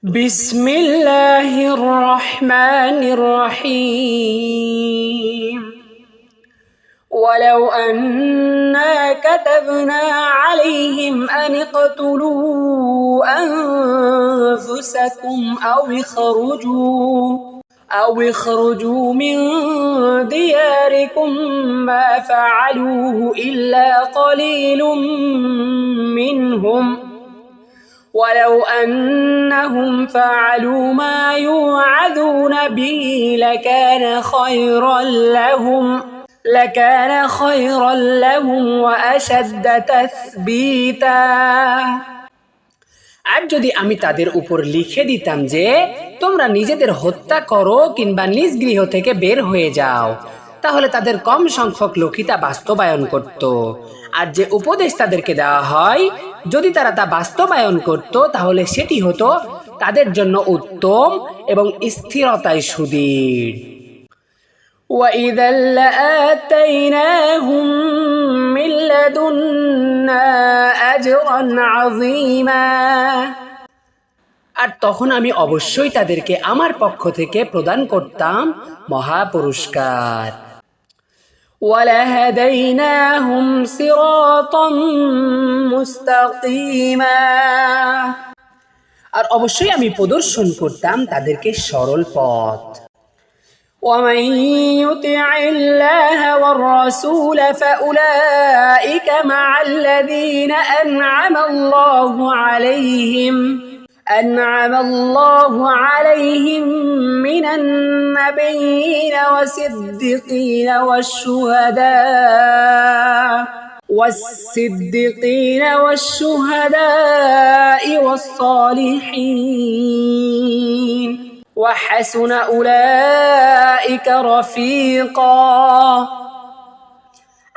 بسم الله الرحمن الرحيم ولو أنا كتبنا عليهم أن اقتلوا أنفسكم أو اخرجوا من دياركم ما فعلوه إلا قليل منهم ولو أنهم فعلوا ما يوعظون به لكان خيرا لهم وأشد تثبيتا। আর যদি আমি তাদের উপর লিখে দিতাম যে তোমরা নিজেদের হত্যা করো কিংবা নিজ গৃহ থেকে বের হয়ে যাও, তাহলে তাদের কম সংখ্যক লোকই তা বাস্তবায়ন করত। আর যে উপদেশ তাদেরকে দেওয়া হয়, যদি তারা তা বাস্তবায়ন করত তাহলে সেটি হতো তাদের জন্য উত্তম এবং স্থিরতায় সুদৃঢ়। وَإِذًا لَآتَيْنَاهُمْ مِنْ لَدُنَّا أَجْرًا عَظِيمًا। আর তখন আমি অবশ্যই তাদেরকে আমার পক্ষ থেকে প্রদান করতাম মহা পুরস্কার। وَلَهَدَيْنَاهُمْ صِرَاطًا مُسْتَقِيمًا। আর অবশ্যই আমি প্রদর্শন করতাম তাদেরকে সরল পথ। وَمَن يُطِعِ اللَّهَ وَالرَّسُولَ فَأُولَئِكَ مَعَ الَّذِينَ أَنْعَمَ اللَّهُ عَلَيْهِمْ مِنَ النَّبِيِّينَ والصديقين والشهداء والصالحين وحسن أولئك رفيقا।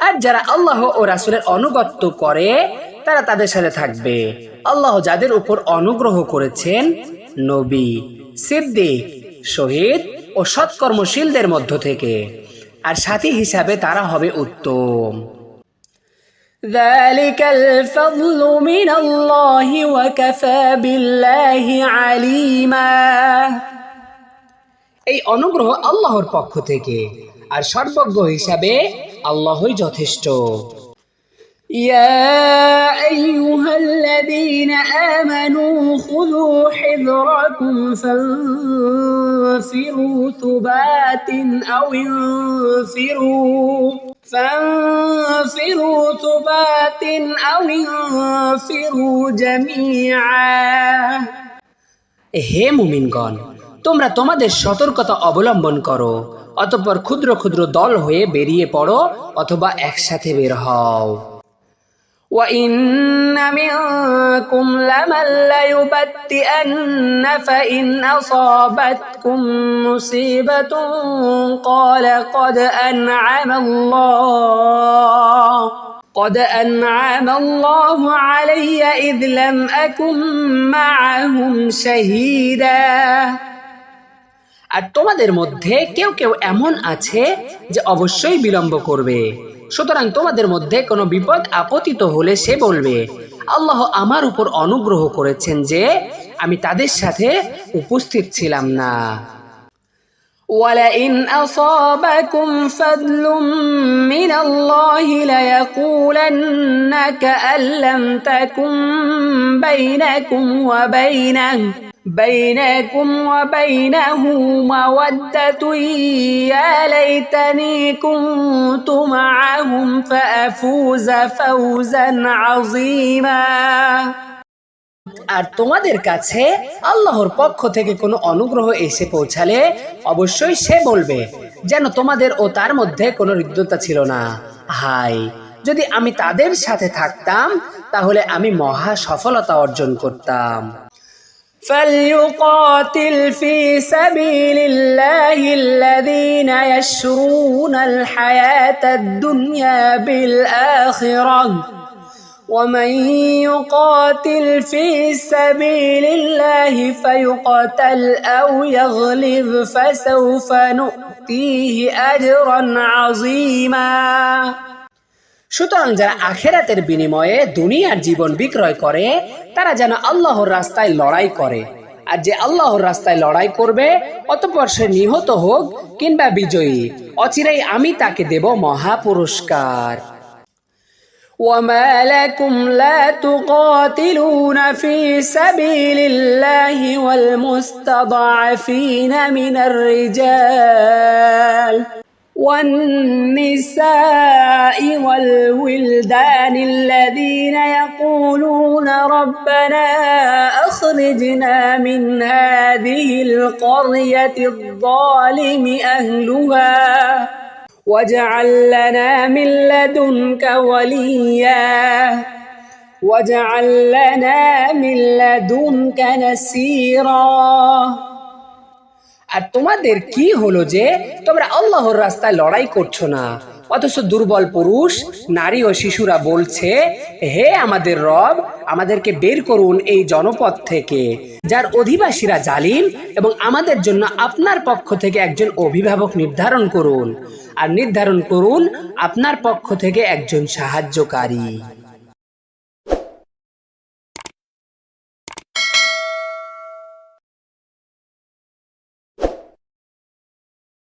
আর যারা আল্লাহ ও রাসূলের আনুগত্য করে তারা তাদের সাথে থাকবে। আল্লাহ যাদের উপর অনুগ্রহ করেছেন নবী, সিদ্দিক, শহীদ ও সৎকর্মশীলদের মধ্য থেকে, আর সাথী হিসাবে তারা হবে উত্তম। ذلك الفضل من الله وكفى بالله عليما। এই অনুগ্রহ আল্লাহর পক্ষ থেকে, আর সর্বজ্ঞ হিসাবে আল্লাহই যথেষ্ট। يا أيها الذين آمنوا خذوا حذركم فانفروا ثبات أو انفروا جميعا। হে মুমিনগণ, তোমরা তোমাদের সতর্কতা অবলম্বন করো, অতঃপর ক্ষুদ্র ক্ষুদ্র দল হয়ে বেরিয়ে পড়ো অথবা একসাথে বের হও। وَإِنَّ مِنكُمْ لَمَن لَّيُبَطِّئَنَّ فَإِنْ أَصَابَتْكُم مُّصِيبَةٌ قَالَ قَدْ أَنْعَمَ اللَّهُ عَلَيَّ إِذْ لَمْ أَكُن مَّعَهُمْ شَهِيدًا। আর তোমাদের মধ্যে কেউ কেউ এমন আছে যে অবশ্যই বিলম্ব করবে, সুতরাং তোমাদের মধ্যে কোনো বিপদ আপতিত হলে সে বলবে, আল্লাহ আমার উপর অনুগ্রহ করেছেন যে আমি তাদের সাথে উপস্থিত ছিলাম না। وَلَئِنْ أَصَابَكُمْ فَضْلٌ مِّنَ اللَّهِ لَيَقُولَنَّ كَأَن لَّمْ تَكُن بينكم وبينه مودة يا ليتني كنت معهم فأفوز فوزا عظيما। আর তোমাদের কাছে আল্লাহর পক্ষ থেকে কোনো অনুগ্রহ এসে পৌঁছালে অবশ্যই সে বলবে যেন তোমাদের ও তার মধ্যে কোনো হৃদ্যতা ছিল না। হায়, যদি আমি তাদের সাথে থাকতাম তাহলে আমি মহা সফলতা অর্জন করতাম। فليقاتل في سبيل الله الذين يشرون الحياة الدنيا بالآخرة ومن يقاتل في سبيل الله فيقتل أو يغلب فسوف نؤتيه أجرا عظيما। সুতরাং যারা আখিরাতের বিনিময়ে দুনিয়ার জীবন বিক্রয় করে তারা যেন আল্লাহর রাস্তায় লড়াই করে, আর যে আল্লাহর রাস্তায় লড়াই করবে অতঃপর সে নিহত হোক কিংবা বিজয়ী, অচিরেই আমি তাকে দেব মহা পুরস্কার। وما لكم لا تقاتلون في سبيل الله والمستضعفين من الرجال والنساء والولدان الذين يقولون ربنا أخرجنا من هذه القرية الظالم أهلها واجعل لنا من لدنك وليا واجعل لنا من لدنك نصيرا। আর তোমাদের কি হলো যে তোমরা আল্লাহর রাস্তায় লড়াই করছো না, অথচ দুর্বল পুরুষ, নারী ও শিশুরা বলছে, হে আমাদের রব, আমাদেরকে বের করুন এই জনপদ থেকে যার অধিবাসীরা জালিম, এবং আমাদের জন্য আপনার পক্ষ থেকে একজন অভিভাবক নির্ধারণ করুন, আর নির্ধারণ করুন আপনার পক্ষ থেকে একজন সাহায্যকারী।